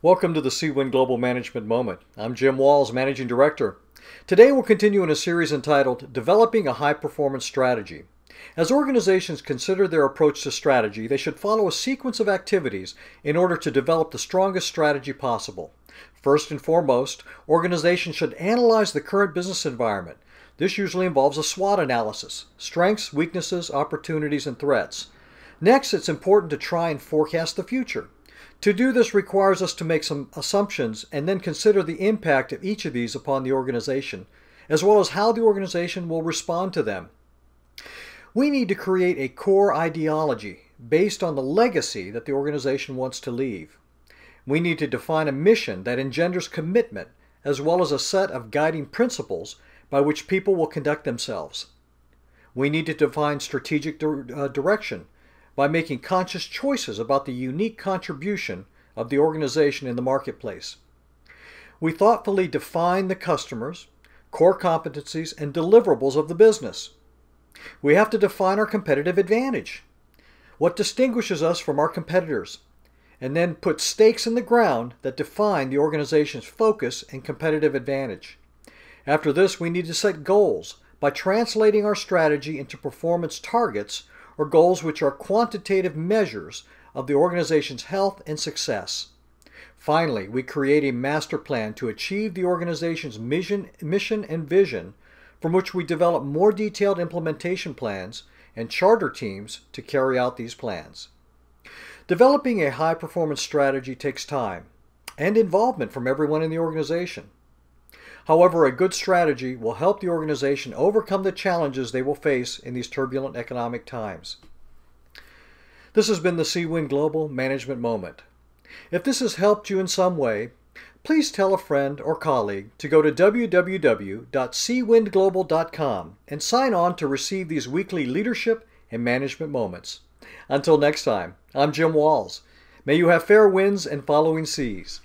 Welcome to the Seawind Global Management Moment. I'm Jim Walz, Managing Director. Today we'll continue in a series entitled Developing a High-Performance Strategy. As organizations consider their approach to strategy, they should follow a sequence of activities in order to develop the strongest strategy possible. First and foremost, organizations should analyze the current business environment. This usually involves a SWOT analysis: strengths, weaknesses, opportunities, and threats. Next, it's important to try and forecast the future. To do this requires us to make some assumptions and then consider the impact of each of these upon the organization, as well as how the organization will respond to them. We need to create a core ideology based on the legacy that the organization wants to leave. We need to define a mission that engenders commitment, as well as a set of guiding principles by which people will conduct themselves. We need to define strategic direction by making conscious choices about the unique contribution of the organization in the marketplace. We thoughtfully define the customers, core competencies, and deliverables of the business. We have to define our competitive advantage, what distinguishes us from our competitors, and then put stakes in the ground that define the organization's focus and competitive advantage. After this, we need to set goals by translating our strategy into performance targets, or goals which are quantitative measures of the organization's health and success. Finally, we create a master plan to achieve the organization's mission and vision, from which we develop more detailed implementation plans and charter teams to carry out these plans. Developing a high-performance strategy takes time and involvement from everyone in the organization. However, a good strategy will help the organization overcome the challenges they will face in these turbulent economic times. This has been the Seawind Global Management Moment. If this has helped you in some way, please tell a friend or colleague to go to www.seawindglobal.com and sign on to receive these weekly leadership and management moments. Until next time, I'm Jim Walz. May you have fair winds and following seas.